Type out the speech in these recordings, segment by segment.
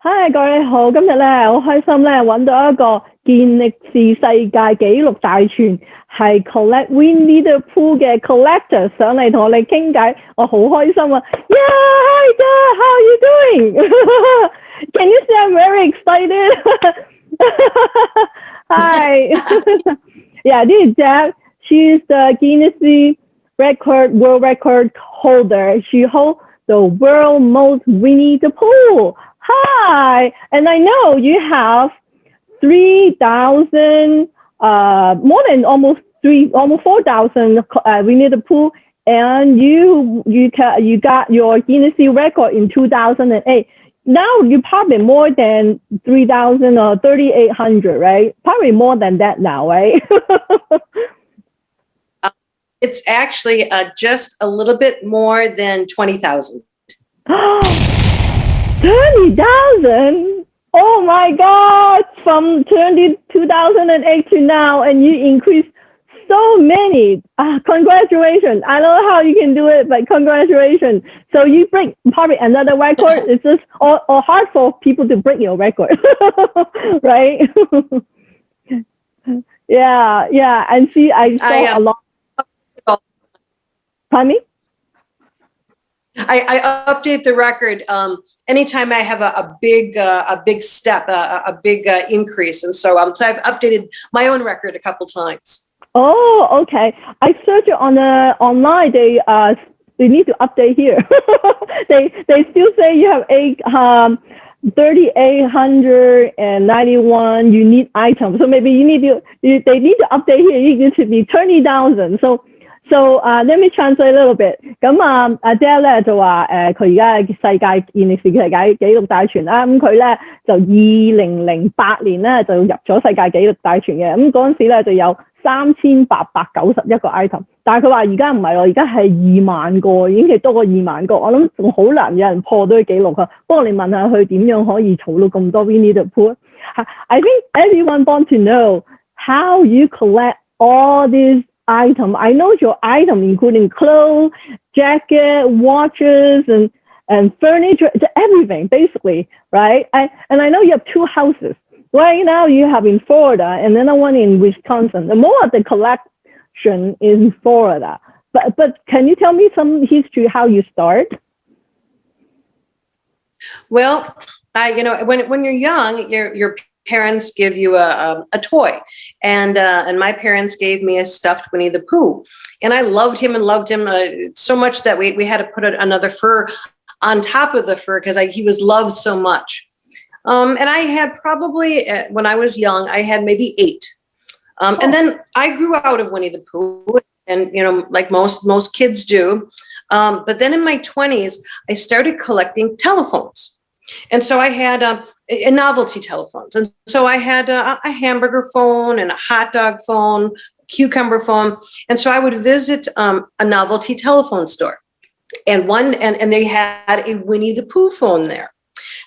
嗨，各位好，今日咧好開心咧，揾到一個健力士世界紀錄大全，係 collect Winnie the Pooh 嘅 collector 上嚟同我哋傾偈，我好開心啊 ！Yeah, hi Dad, how are you doing? Can you see I'm very excited? Hi. Yeah, this is Dad. She's the Guinness world record holder. She holds the world most Winnie the Pooh. Hi, and I know you have 3,000, more than almost 4,000 Winnie the Pooh, and you got your Guinness record in 2008. Now you probably more than 3,000 or 3,800, right? Probably more than that now, right? It's actually just a little bit more than 20,000. 30,000? Oh my God! From 2008 to now, and you increased so many. Congratulations! I don't know how you can do it, but congratulations. So you break probably another record. It's just or hard for people to break your record, right? Yeah. And see, I saw a lot. Pardon me? I update the record anytime I have a big step, a big increase, and so I've updated my own record a couple times. Oh, okay. I searched online. They need to update here. they still say you have 3,891 unique items. So maybe they need to update here. You need to be 30,000. So let me translate a little bit。咁阿姐咧就話佢而家世界健力士世界紀錄大全啦。咁佢咧就2008年咧就入咗世界紀錄大全嘅。咁嗰陣時咧就有3,891個 item， 但係佢話而家唔係咯，而家係2萬個，已經係多過2萬個。我諗仲好難有人破到啲紀錄啊。不過你問下佢點樣可以儲到咁多 Winnie the Pooh？ I think everyone wants to know how you collect all these item. I know your item including clothes, jacket, watches, and furniture, everything basically, right? And I know you have 2 houses. Right now you have in Florida and another one in Wisconsin. The more of the collection is in Florida. But can you tell me some history how you start? Well, when you're young, your parents give you a toy, and my parents gave me a stuffed Winnie the Pooh, and I loved him so much that we had to put another fur on top of the fur because he was loved so much. And I had probably when I was young, I had maybe 8, and then I grew out of Winnie the Pooh, and like most kids do. But then in my 20s, I started collecting telephones. And so I had novelty telephones. And so I had a hamburger phone and a hot dog phone, a cucumber phone. And so I would visit a novelty telephone store. And they had a Winnie the Pooh phone there.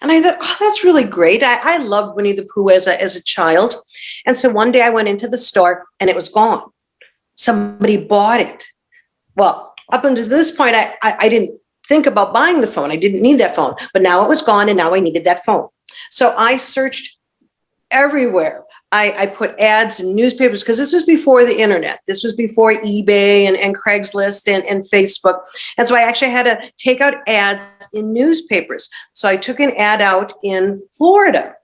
And I thought, oh, that's really great. I loved Winnie the Pooh as a child. And so one day I went into the store and it was gone. Somebody bought it. Well, up until this point, I didn't think about buying the phone. I didn't need that phone, but now it was gone and now I needed that phone. So I searched everywhere. I put ads in newspapers because this was before the internet. This was before eBay and Craigslist and Facebook. And so I actually had to take out ads in newspapers. So I took an ad out in Florida.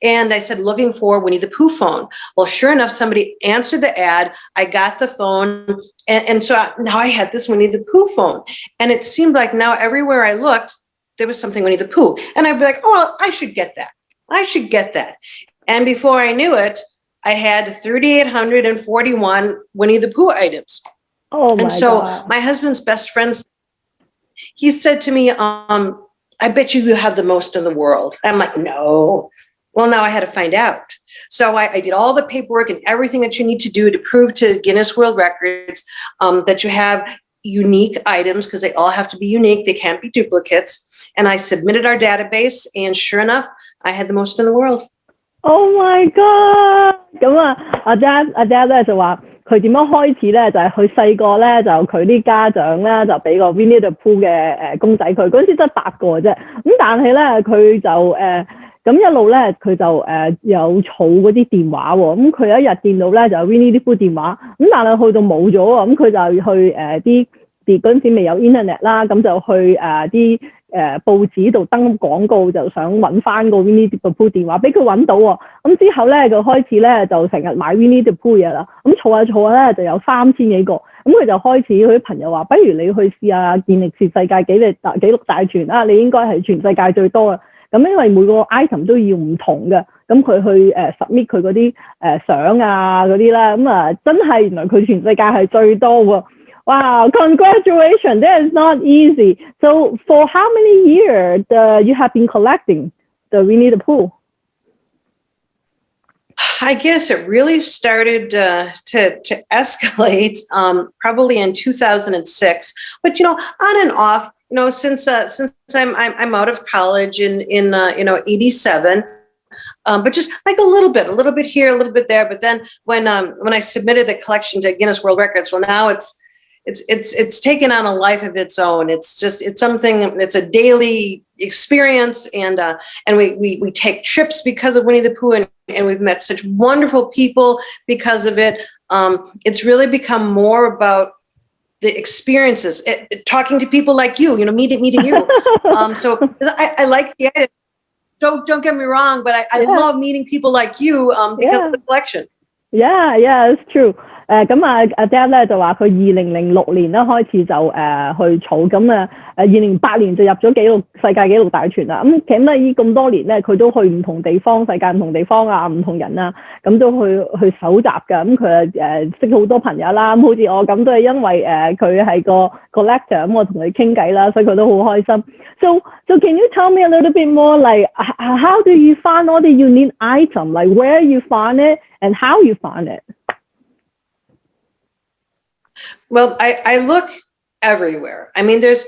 And I said, looking for Winnie the Pooh phone. Well, sure enough, somebody answered the ad. I got the phone. And so now I had this Winnie the Pooh phone. And it seemed like now everywhere I looked, there was something Winnie the Pooh. And I'd be like, oh, I should get that. And before I knew it, I had 3,841 Winnie the Pooh items. Oh, my And so God. my husband's best friend, he said to me, I bet you have the most in the world. I'm like, no. Well, now I had to find out. So I did all the paperwork and everything that you need to do to prove to Guinness World Records that you have unique items, because they all have to be unique. They can't be duplicates. And I submitted our database, and sure enough, I had the most in the world. Oh my God！ 咁阿姐咧就話佢點樣開始咧，就係佢細個咧就佢啲家長咧就俾個 Winnie the Pooh 嘅公仔佢，嗰陣時得8個啫。咁但係咧佢就咁一路咧佢就有儲嗰啲電話喎，咁佢有一日見到咧就 Winnie the Pooh 電話，咁但係去到冇咗喎，咁佢就去啲嗰陣時未有 internet 啦，咁就去啲報紙度登廣告，就想揾翻個 Winnie the Pooh 電話，俾佢揾到喎。咁之後咧，佢開始咧就成日買 Winnie the Pooh 嘢啦。咁儲下咧就有3000幾個。咁佢就開始佢啲朋友話：不如你去試下健力士世界紀錄大全啊！你應該係全世界最多嘅。咁因為每個 item 都要唔同嘅，咁佢去submit 佢嗰啲相啊嗰啲啦，咁真係原來佢全世界係最多喎。Wow, congratulations. That is not easy. So for how many years you have been collecting the Winnie the Pooh? I guess it really started to escalate probably in 2006. But on and off, since I'm out of college in 87. But just like a little bit here, a little bit there. But then when I submitted the collection to Guinness World Records, well, now it's taken on a life of its own. It's something. It's a daily experience, and we take trips because of Winnie the Pooh, and we've met such wonderful people because of it. It's really become more about the experiences, talking to people like you, meeting you. So I like the idea. Don't get me wrong, but I love meeting people like you because of the collection. Yeah, it's true. 咁阿 Dad 咧就話佢2006年咧開始就去儲，咁2008年就入咗世界紀錄大全啦。咁其實呢咁多年咧，佢都去唔同地方，世界唔同地方啊，唔同人啊，咁都去搜集㗎。咁佢識好多朋友啦。咁好似我咁都係因為佢係個 collector， 咁我同佢傾偈啦，所以佢都好開心。So can you tell me a little bit more, like how do you find all the unique items, like where you find it and how you find it? Well, I look everywhere. I mean, there's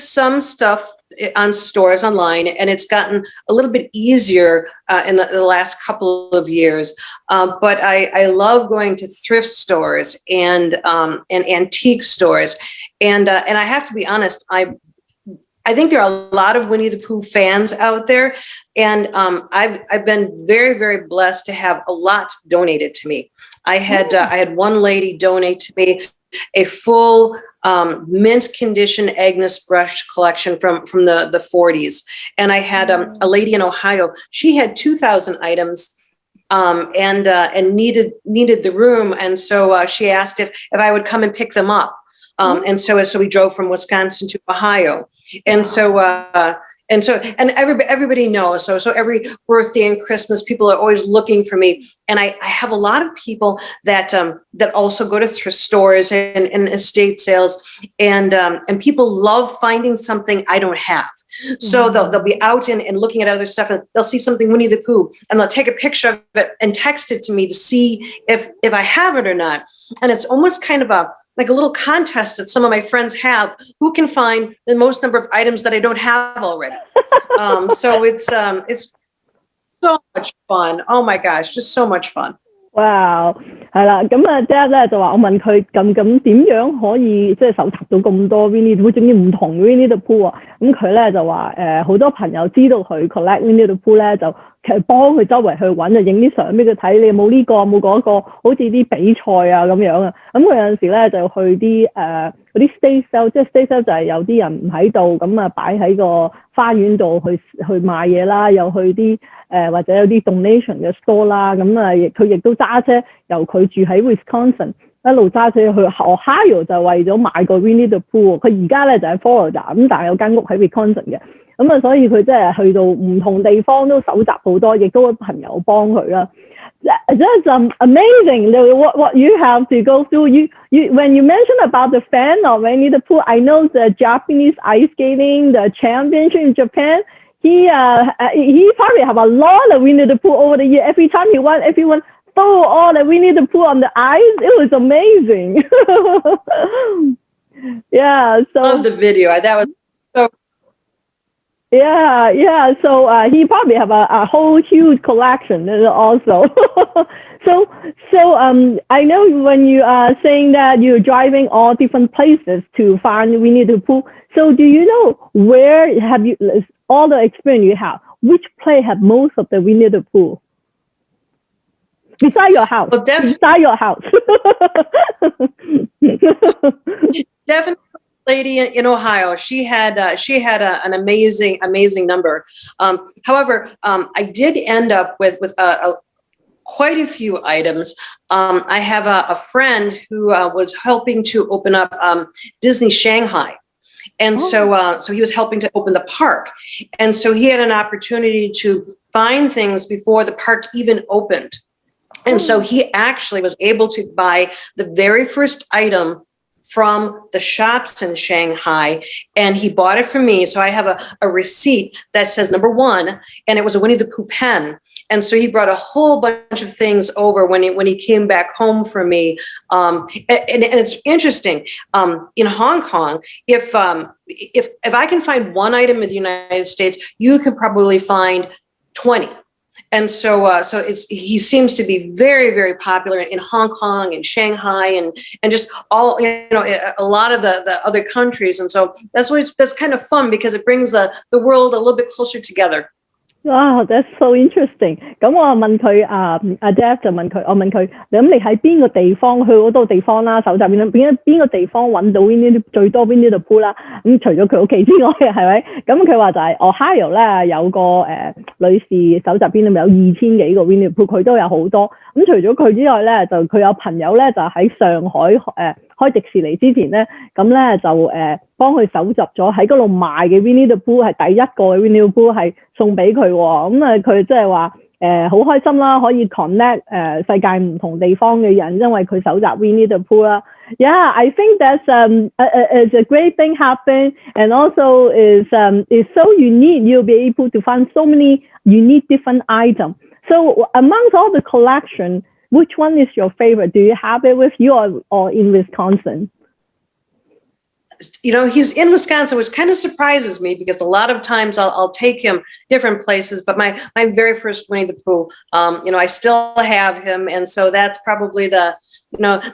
some stuff on stores online, and it's gotten a little bit easier in the last couple of years. But I love going to thrift stores and antique stores, and I have to be honest, I think there are a lot of Winnie the Pooh fans out there, and I've been very, very blessed to have a lot donated to me. I had one lady donate to me a full mint condition Agnes brush collection from the 40s, and I had a lady in Ohio. She had 2,000 items. And needed the room, and so she asked if I would come and pick them up. And so we drove from Wisconsin to Ohio, and everybody knows. So every birthday and Christmas, people are always looking for me, and I have a lot of people that also go to thrift stores and estate sales, and people love finding something I don't have. So they'll be out and looking at other stuff, and they'll see something Winnie the Pooh, and they'll take a picture of it and text it to me to see if I have it or not. And it's almost kind of like a little contest that some of my friends have, who can find the most number of items that I don't have already. So it's so much fun. Oh my gosh, just so much fun. Wow， 係啦，咁Dad 咧就話我問佢咁點樣可以即係搜集到咁多 Winnie the Pooh， 仲要唔同 Winnie the Pooh 啊？咁佢咧就話好多朋友知道佢 collect Winnie the Pooh 咧，就其實幫佢周圍去揾，就影啲相俾佢睇，你有冇呢個冇嗰個，好似啲比賽啊咁樣啊。咁佢有陣時咧就去啲嗰啲 state sale， 即係 state sale 就係有啲人唔喺度，咁擺喺個花園度去賣嘢啦，又去啲或者有啲 donation 嘅 store 啦，咁佢亦都揸車由佢住喺 Wisconsin 一路揸車去 Ohio， 就為咗買個 Winnie the Pooh。佢而家咧就喺 Florida， 咁但係有間屋喺 Wisconsin 嘅，咁所以佢真係去到唔同地方都搜集好多，亦都有朋友幫佢啦。That's amazing. What you have to go through. You when you mentioned about the fan of Winnie the Pooh, I know the Japanese ice skating, the championship in Japan. He probably have a lot of Winnie the Pooh over the year. Every time he won, everyone throw all the Winnie the Pooh on the ice. It was amazing. Yeah. So love the video. That was so. Yeah. So he probably have a whole huge collection also. So I know when you are saying that you're driving all different places to find Winnie the Pooh. So do you know where have you all the experience you have? which place have most of the Winnie the Pooh? Beside your house. Well, beside your house. Definitely. Lady in Ohio, she had an amazing number. However, I did end up with quite a few items. I have a friend who was helping to open up Disney Shanghai. And so he was helping to open the park. And so he had an opportunity to find things before the park even opened. And so he actually was able to buy the very first item from the shops in Shanghai, and he bought it for me. So I have a receipt that says number 1, and it was a Winnie the Pooh pen. And so he brought a whole bunch of things over when he came back home for me. And it's interesting, in Hong Kong, if I can find one item in the United States, you can probably find 20. And so he seems to be very, very popular in Hong Kong and Shanghai and just all, a lot of the other countries. And so that's kind of fun because it brings the world a little bit closer together. Wow, that's so interesting. 咁我問佢Jeff 就問佢，我問佢，咁你喺邊個地方去嗰度地方啦？搜集邊個地方揾到 Winnie 最多 Winnie the Pooh 啦？咁除咗佢屋企之外，係咪？咁佢話就係 Ohio 咧有個女士搜集邊度有2000幾個 Winnie the Pooh， 佢都有好多。咁除咗佢之外咧，就佢有朋友咧就喺上海開迪士尼之前咧，咁咧就幫佢搜集咗喺嗰度賣嘅 Winnie the Pooh 係第一個嘅 Winnie the Pooh 係送俾佢喎，咁佢即係話好開心啦，可以 connect 世界唔同地方嘅人，因為佢搜集 Winnie the Pooh 啦。Yeah, I think that's is a great thing happen, and also is so unique. You'll be able to find so many unique different items. So amongst all the collection, which one is your favorite? Do you have it with you or in Wisconsin? He's in Wisconsin, which kind of surprises me because a lot of times I'll take him different places. But my very first Winnie the Pooh, I still have him, and so that's probably the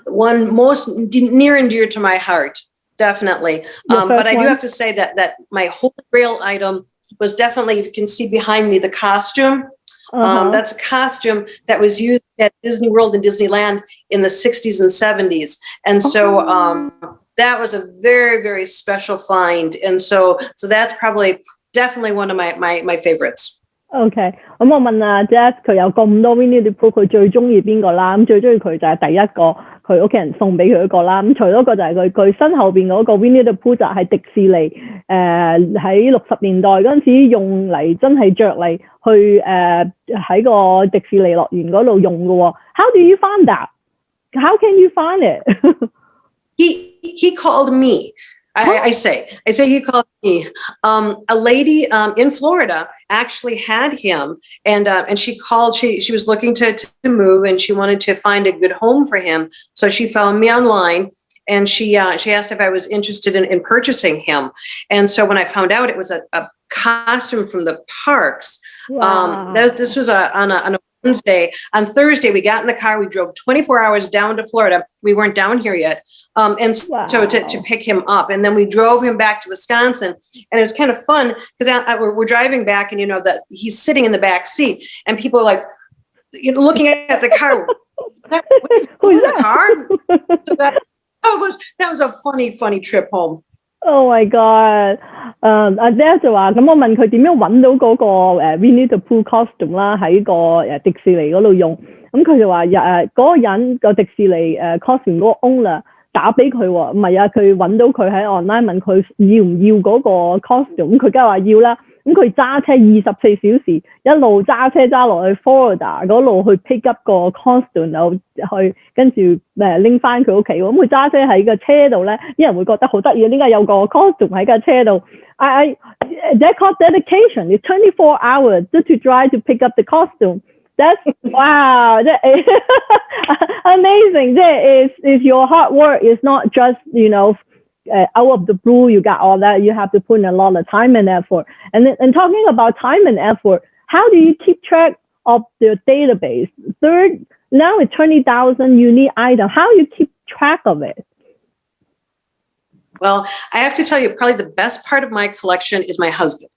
one most near and dear to my heart, definitely. But I do have to say that my Holy Grail item was definitely, if you can see behind me, the costume. That's a costume that was used at Disney World and Disneyland in the 60s and 70s. And so that was a very, very special find. And so that's probably definitely one of my favorites. OK， 咁我問Jeff 佢有咁多 Winnie the Pooh， 佢最中意邊個啦？咁最中意佢就係第一個，佢屋企人送俾佢嗰個啦。咁除咗個就係佢身後邊嗰個 Winnie the Pooh 就係迪士尼喺60年代嗰陣時用嚟真係着嚟去喺個迪士尼樂園嗰度用嘅喎。How do you find that? How can you find it? He called me. I say he called me. A lady in Florida actually had him, and she called. She was looking to move, and she wanted to find a good home for him. So she found me online, and she asked if I was interested in purchasing him. And so when I found out it was a costume from the parks, wow. This was on a Wednesday. On Thursday, we got in the car. We drove 24 hours down to Florida. We weren't down here yet. And wow. so to pick him up. And then we drove him back to Wisconsin. And it was kind of fun because we're driving back and, that he's sitting in the back seat and people are like, looking at the car. Who's the car? So that was a funny trip home. Oh my god！ 阿姐就話咁，我問佢點樣揾到嗰個Winnie the Pooh costume 啦，喺個迪士尼嗰度用。咁佢就話嗰個人個迪士尼costume 嗰個 owner 打俾佢喎，唔係啊，佢揾到佢喺 online 問佢要唔要嗰個 costume， 咁佢梗係話要啦。咁佢揸車24小時，一路揸車揸落去 Florida 嗰度去 pick up 個 costume， 又去跟住拎翻佢屋企。咁佢揸車喺個車度咧，啲人會覺得好得意，點解有個 costume 喺架車度？That called dedication. It's 24 hours just to try to pick up the costume. That's wow. Amazing. It's your hard work. It's not just out of the blue, you got all that. You have to put in a lot of time and effort. And talking about time and effort, how do you keep track of the database? Now it's 20,000 unique items. How do you keep track of it? Well, I have to tell you, probably the best part of my collection is my husband.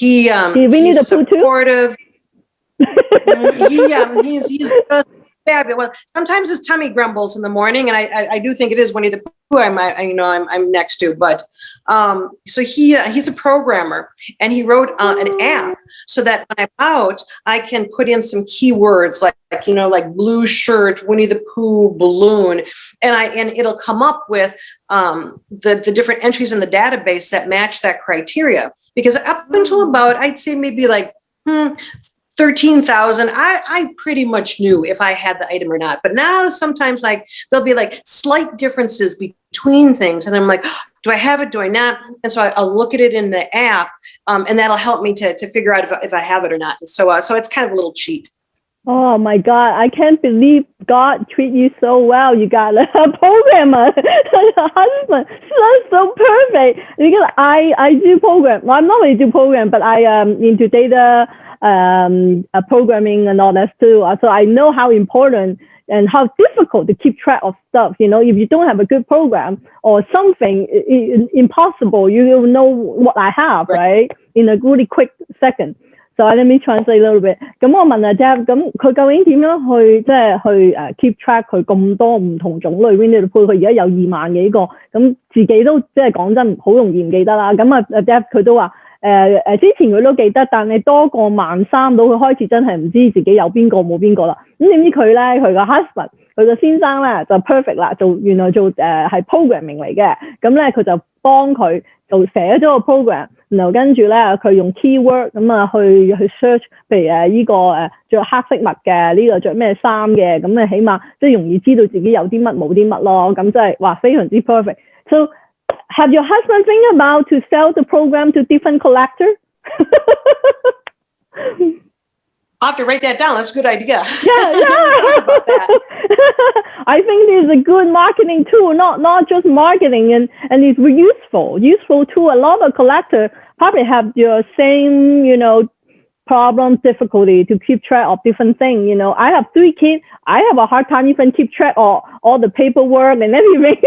Winnie he's the Pooh too? supportive. He's just fabulous. Well, sometimes his tummy grumbles in the morning, and I do think it is Winnie the Pooh I'm next to. But so he's a programmer, and he wrote an app so that when I'm out, I can put in some keywords like blue shirt, Winnie the Pooh, balloon, and it'll come up with the different entries in the database that match that criteria. Because up until about, I'd say maybe like 13,000, I pretty much knew if I had the item or not. But now sometimes there'll be slight differences between things, and I'm like, do I have it? Do I not? And so I'll look at it in the app, and that'll help me to figure out if I have it or not. And so it's kind of a little cheat. Oh my God, I can't believe God treat you so well. You got a programmer, a husband. That's so perfect. Because I do program. Well, I'm not really do program, but I am into data programming and all that too. So I know how important and how difficult to keep track of stuff. You know, if you don't have a good program or something, impossible. You will know what I have, right? In a really quick second. So let me translate a little bit. 咁我問阿 Jeff， 咁佢究竟點樣去keep track 佢咁多唔同種類 Winnie the Pooh？ 佢而家有2萬幾個，咁自己都講真好容易唔記得啦。咁阿 Jeff 佢都話之前佢都記得，但係多過13000到，佢開始真係唔知自己有邊個冇邊個啦。咁點知佢咧，佢個 husband， 佢個先生咧就 perfect 啦，原來做係 programming 嚟嘅，咁咧佢就幫佢就寫咗個 program， 然後跟住咧佢用 keyword 咁啊去 search， 譬如呢個着黑色襪嘅，呢個着咩衫嘅，咁啊起碼即係容易知道自己有啲乜冇啲乜咯，咁真係哇非常之 perfect。So have your husband think about to sell the program to different collectors? I'll have to write that down. That's a good idea. Yeah. I think it is a good marketing tool, not just marketing, and it's useful to a lot of collectors probably have your same, problem, difficulty to keep track of different things. I have 3 kids. I have a hard time even keep track of all the paperwork and everything,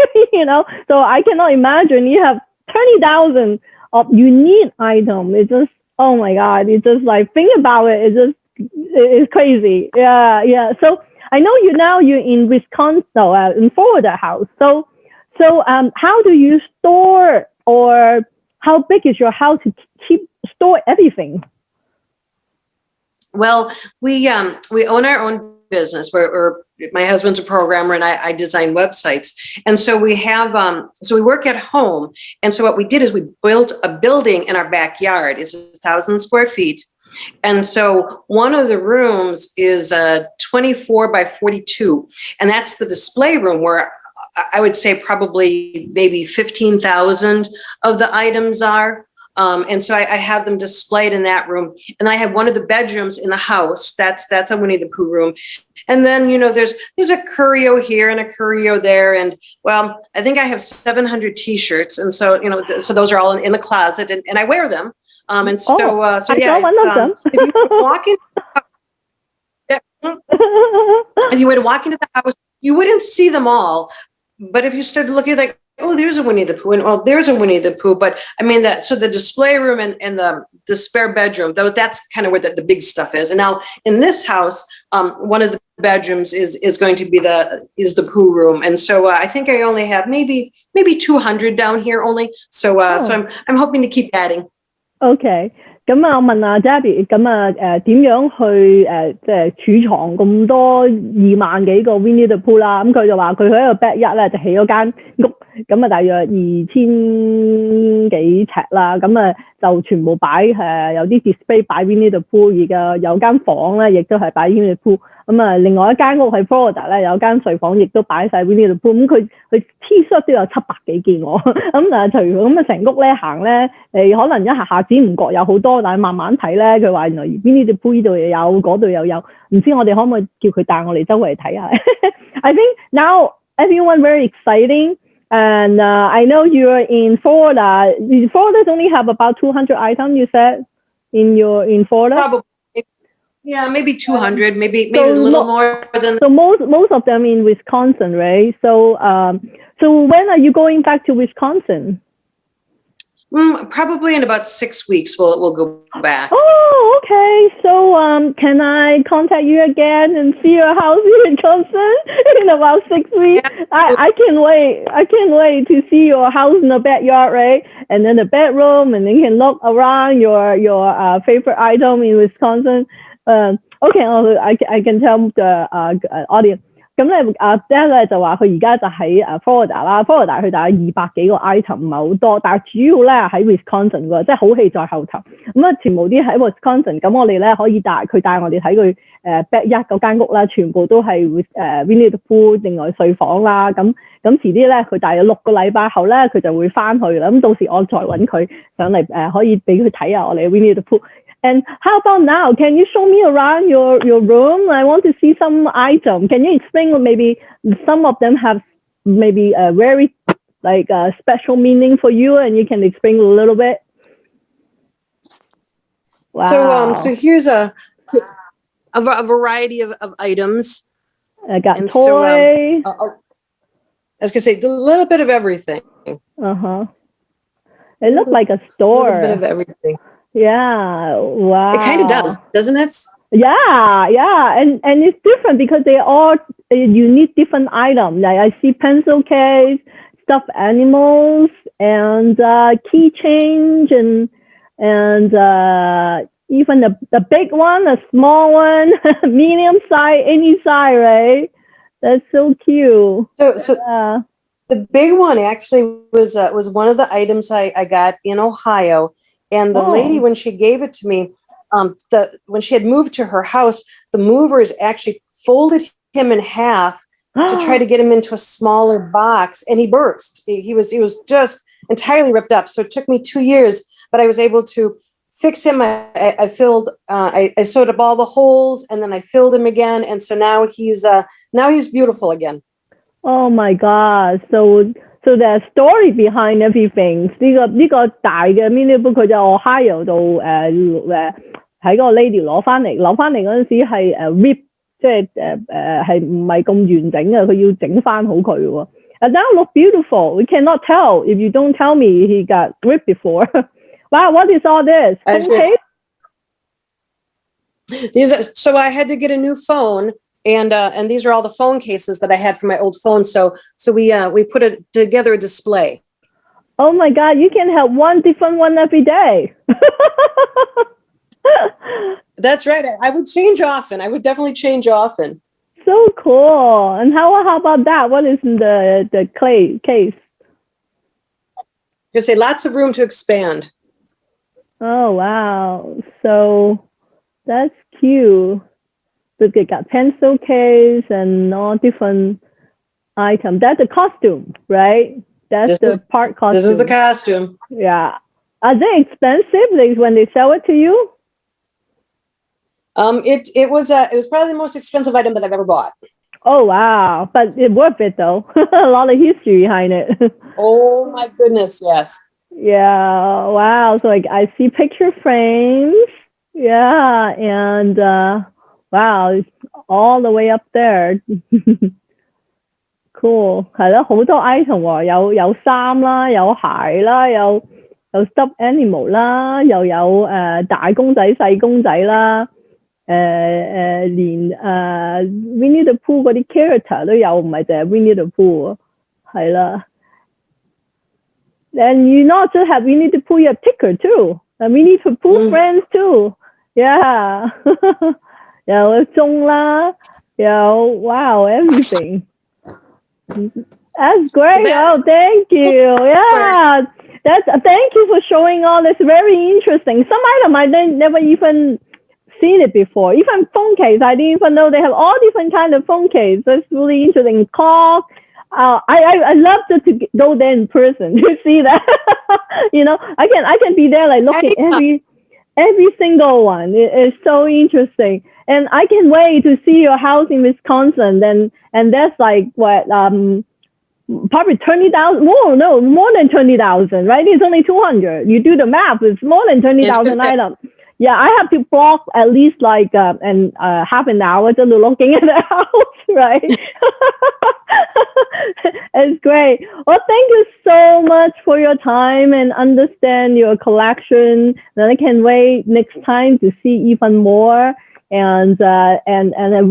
So I cannot imagine you have 20,000 of unique items. It's just, oh my God, it's just think about it. It's crazy. Yeah. So I know you're in Wisconsin, in Florida house. So how do you store, or how big is your house to store everything? Well, we own our own business. My husband's a programmer, and I design websites. And so we have, so we work at home. And so what we did is we built a building in our backyard. It's 1,000 square feet. And so one of the rooms is 24 by 42. And that's the display room where I would say probably maybe 15,000 of the items are. And so I have them displayed in that room. And I have one of the bedrooms in the house. That's a Winnie the Pooh room. And then, there's a curio here and a curio there. And well, I think I have 700 t-shirts. And so, so those are all in the closet, and I wear them. And so, yeah, if you walk in, if you were to walk into the house, you wouldn't see them all. But if you started looking oh, there's a Winnie the Pooh, and oh, there's a Winnie the Pooh. But I mean so the display room and the spare bedroom, that's kind of where the big stuff is. And now in this house, one of the bedrooms is going to be the Pooh room. And so I think I only have maybe 200 down here only. So so I'm hoping to keep adding. Okay. 咁我問阿 Debbie， 咁點樣去即係儲藏咁多2萬幾個 Winnie the Pooh 啦？咁佢就話佢喺個 backyard 咧就起咗間屋，咁大約2000幾尺啦，咁就全部擺有啲 display 擺 Winnie the Pooh， 而家有間房咧亦都係擺 Winnie the Pooh。咁另外一間屋喺 Florida 咧有間睡房亦都擺晒 Winnie the Pooh。咁佢 T-shirt 都有700幾件喎。咁除咁成屋咧行咧，可能一下子唔覺有好多，但係慢慢睇咧，佢話原來 Winnie the Pooh 呢度又有，嗰度又有，唔知我哋可唔可以叫佢帶我哋周圍睇下？I think now everyone very exciting, and I know you're in Florida. Florida only have about 200 items. You said in Florida. Probably. Yeah, maybe 200, maybe a little more than. So most of them in Wisconsin, right? So when are you going back to Wisconsin? Probably in about 6 weeks, we'll go back. Oh, okay. So, can I contact you again and see your house in Wisconsin in about 6 weeks? Yeah. I can't wait. I can't wait to see your house in the backyard, right? And then the bedroom, and then you can look around your favorite item in Wisconsin. Okay, I can tell the audience. 咁咧，Dad 咧就話佢而家就喺Florida 啦，Florida 佢大概200幾個 item 唔係好多，但係主要咧喺 Wisconsin 喎，即係好戲在後頭。咁啊，全部啲喺 Wisconsin，咁我哋咧可以帶我哋睇佢backyard 嗰間屋啦，全部都係Winnie the Pooh，另外睡房啦，咁遲啲咧佢大約6個禮拜後咧佢就會翻去啦，咁到時我再揾佢上嚟可以俾佢睇下我哋 Winnie the Pooh。And how about now? Can you show me around your room? I want to see some items. Can you explain maybe some of them have maybe a very like a special meaning for you, and you can explain a little bit? Wow. So here's a variety of items. I got toy. I was gonna say a little bit of everything. It looks like a store. A little bit of everything. Yeah, wow. It kind of does, doesn't it? Yeah, and it's different because they all unique different items. Like I see pencil case, stuffed animals, and keychains, and even the big one, a small one, medium size, any size, right? That's so cute. So the big one actually was one of the items I got in Ohio. And the lady, when she gave it to me, when she had moved to her house, the movers actually folded him in half to try to get him into a smaller box, and he burst. He was just entirely ripped up. So it took me 2 years, but I was able to fix him. I sewed up all the holes, and then I filled him again, and so now he's beautiful again. Oh my God! So there's story behind everything. 呢個大嘅 mini book 佢就 Ohio 度喺個 lady 攞翻嚟嗰陣時係rip， 即係係唔係咁完整嘅，佢要整翻好佢喎。And that look beautiful. We cannot tell if you don't tell me he got ripped before. Wow, what is all this? Okay. So I had to get a new phone. And these are all the phone cases that I had from my old phone. So we put together a display. Oh my God, you can have one different one every day. That's right. I would change often. I would definitely change often. So cool. And how about that? What is in the clay case? You say lots of room to expand. Oh wow. So that's cute. So they got pencil case and all different items. That's the costume, right? That's the part costume. This is the costume. Yeah. Are they expensive when they sell it to you? It was probably the most expensive item that I've ever bought. Oh wow. But it's worth it though. A lot of history behind it. Oh my goodness, yes. Yeah. Wow. So I see picture frames. Yeah. And wow, it's all the way up there. Cool. 係咯，好多 item 喎，有衫啦，有鞋啦，有 stuffed animal 啦，又有大公仔、細公仔啦，連Winnie the Pooh 嗰啲 character 都有，唔係淨係 Winnie the Pooh 係啦。And you not just have Winnie the Pooh, you have Ticker too. Winnie the Pooh friends too. Yeah. 有鐘啦，有 wow everything. That's great. Oh, thank you. Yeah, thank you for showing all this. Very interesting. Some item I never even seen it before. Even phone case, I didn't even know they have all different kind of phone case. That's really interesting. Clock. I love to go there in person to see that. I can be there like looking every single one. It's so interesting. And I can wait to see your house in Wisconsin. And that's like what probably 20,000. More than 20,000, right? It's only 200. You do the math. It's more than 20,000 items. Yeah, I have to block at least like half an hour just looking at the house, right? It's great. great. Well, thank you so much for your time and understand your collection. And I can't wait next time to see even more. And I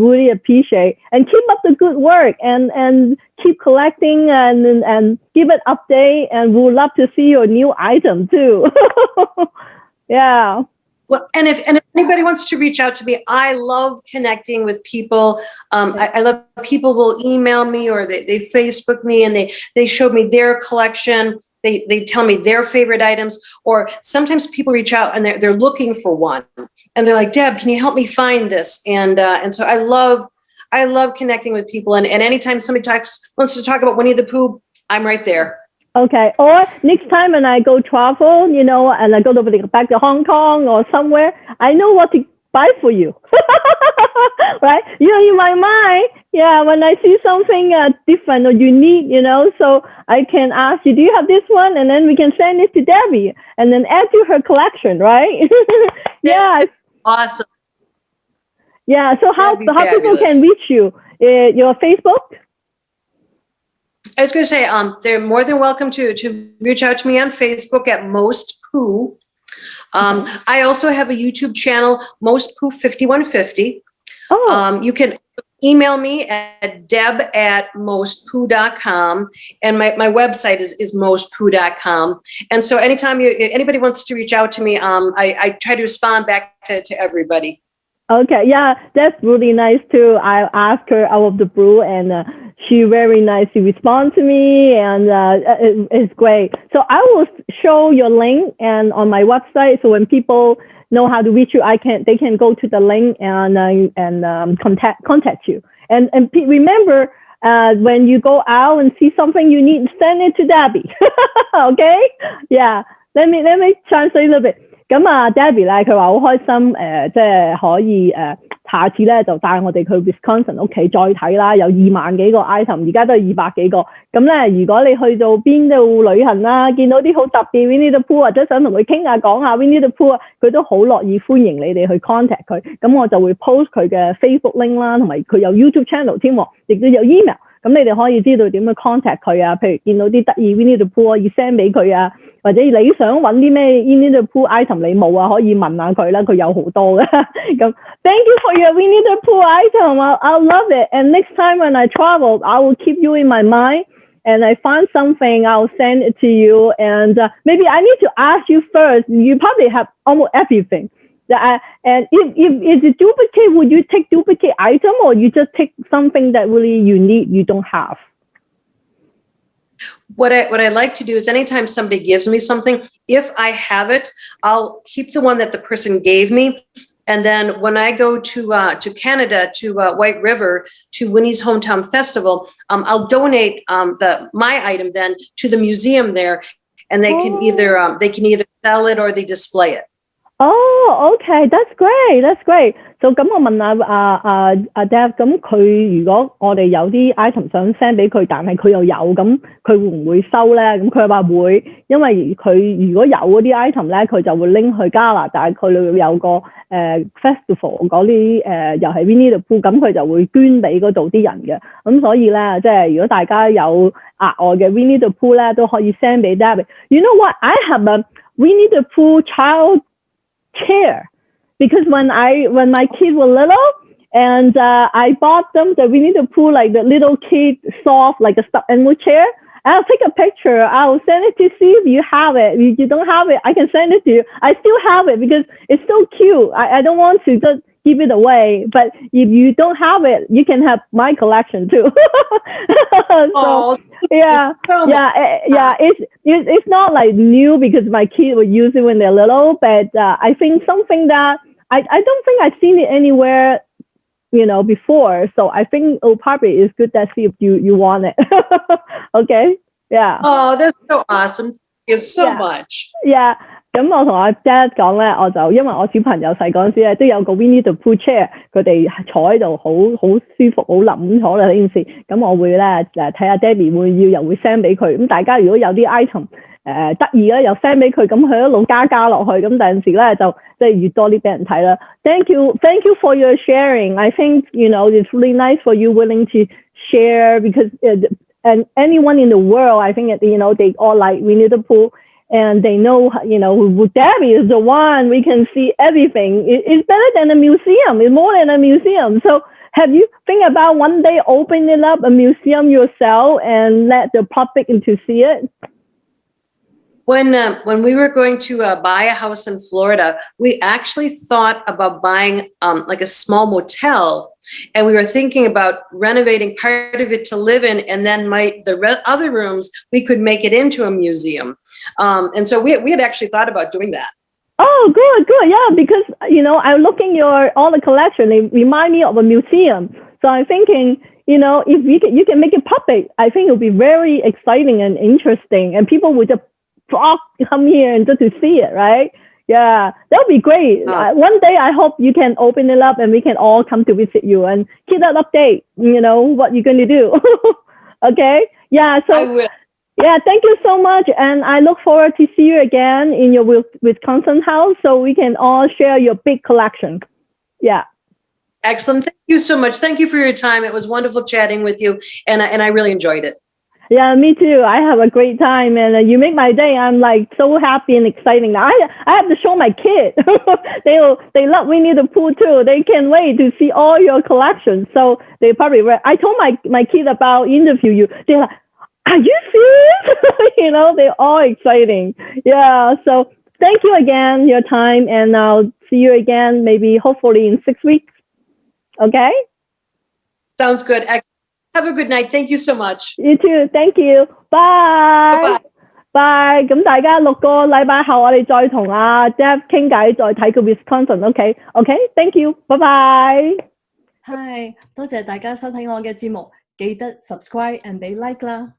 really appreciate and keep up the good work and keep collecting and give it update. And we would love to see your new item too. Yeah. Well, and if anybody wants to reach out to me, I love connecting with people. I love people will email me or they Facebook me and they show me their collection. They tell me their favorite items, or sometimes people reach out and they're looking for one and they're like, Deb, can you help me find this? And so I love connecting with people. And anytime somebody wants to talk about Winnie the Pooh, I'm right there. Okay. Or next time when I go travel, and I go back to Hong Kong or somewhere, I know what to buy for you. Right? In my mind, when I see something different or unique, so I can ask you, do you have this one? And then we can send it to Debbie and then add to her collection, right? Yeah. Awesome. Yeah. So how people can reach you? Your Facebook? I was going to say, they're more than welcome to reach out to me on Facebook at Most Pooh. I also have a YouTube channel, Most Pooh 5150. Oh. You can email me at deb@mostpooh.com, and my website is mostpooh.com. And so anytime anybody wants to reach out to me, I try to respond back to everybody. Okay, yeah, that's really nice too. I asked her out of the blue, and she very nicely responded to me, and it's great. So I will show your link and on my website, so when people know how to reach you, they can go to the link and contact you. And remember, when you go out and see something you need, send it to Debbie. Okay? Yeah. Let me translate a little bit.咁啊 ，Debbie 咧，佢話好開心，即係可以下次咧就帶我哋去 Wisconsin 屋企再睇啦，有2萬幾個 item， 而家都係200幾個。咁咧，如果你去到邊度旅行啦，見到啲好特別 Winnie the Pooh 或者想同佢傾下講下 Winnie the Pooh， 佢都好樂意歡迎你哋去 contact 佢。咁我就會 post 佢嘅 Facebook link 啦，同埋佢有 YouTube channel 添，亦都有 email。咁你哋可以知道點樣 contact 佢啊？譬如見到啲得意 Winnie the Pooh 可以 send 俾佢啊，或者你想揾啲咩 Winnie the Pooh item 你冇啊，可以問下佢啦，佢有好多嘅。咁 Thank you for your Winnie the Pooh item. I'll love it. And next time when I travel, I will keep you in my mind. And I find something, I'll send it to you. And maybe I need to ask you first. You probably have almost everything. And if it's a duplicate, would you take duplicate item or you just take something that really unique you don't have? What I like to do is anytime somebody gives me something, if I have it, I'll keep the one that the person gave me. And then when I go to Canada, to White River, to Winnie's Hometown Festival, I'll donate my item then to the museum there, and they can either sell it or they display it. Oh, okay, that's great, that's great. So 咁我問下Deb， 咁佢如果我哋有啲 item 想 send 俾佢，但係佢又有，咁佢會唔會收咧？咁佢話會，因為佢如果有嗰啲 item 咧，佢就會拎去加拿大，佢有個festival 嗰啲又係 Winnie the Pooh， 咁佢就會捐俾嗰度啲人嘅。咁所以咧，即係如果大家有額外嘅 Winnie the Pooh 咧，都可以 send 俾 Deb。You know what? I have a Winnie the Pooh child chair, because when my kids were little and I bought them the Winnie the Pooh, like the little kid soft like a stuffed animal chair. I'll take a picture, I'll send it to see if you have it. If you don't have it, I can send it to you. I still have it because it's so cute. I don't want to just give it away, but if you don't have it, you can have my collection too. So it's not like new because my kids would use it when they're little, but I think something that I don't think I've seen it anywhere, before. So I think probably it's good to see if you want it. Okay, yeah. Oh, that's so awesome. Thank you so much. Yeah. 咁我同阿 Dad 講咧，我就因為我小朋友細嗰陣時咧，都有個 Winnie the Pooh chair， 佢哋坐喺度好舒服，好冧咁坐啦呢件事。咁我會咧睇下 Debbie 又會 send 俾佢。咁大家如果有啲 item 得意咧，又 send 俾佢，咁佢一路加落去，咁第陣時咧就即係越多啲俾人睇啦。Thank you for your sharing. I think it's really nice for you willing to share because and anyone in the world, I think, they all like Winnie the Pooh. And they know, Debbie is the one. We can see everything. It's better than a museum. It's more than a museum. So have you think about one day opening up a museum yourself and let the public in to see it? When we were going to buy a house in Florida, we actually thought about buying like a small motel, and we were thinking about renovating part of it to live in, and then other rooms we could make it into a museum. And so we had actually thought about doing that. Oh, good. Yeah, because I'm looking all the collection. It remind me of a museum. So I'm thinking, if you can make it public, I think it'll be very exciting and interesting, and people would just come here and just to see it, right? Yeah, that'll be great. One day I hope you can open it up and we can all come to visit you and keep that update, what you're going to do. Okay? Yeah, so I will. Yeah, thank you so much. And I look forward to see you again in your Wisconsin house so we can all share your big collection. Yeah. Excellent. Thank you so much. Thank you for your time. It was wonderful chatting with you, and I really enjoyed it. Yeah, me too. I have a great time, and you make my day. I'm like so happy and exciting. Now I have to show my kids. They love Winnie the Pooh too. They can't wait to see all your collections. So they probably I told my kids about interview you. They're like, are you serious? They're all exciting. Yeah. So thank you again, your time, and I'll see you again maybe hopefully in 6 weeks. Okay. Sounds good. Have a good night. Thank you so much. You too. Thank you. Bye. Bye. 咁大家6個禮拜後，我哋再同阿 Jeff 傾偈，再睇個 Wisconsin。OK。Thank you. Bye bye. Hi，多謝大家收睇我嘅節目，記得 subscribe and 俾 like 啦。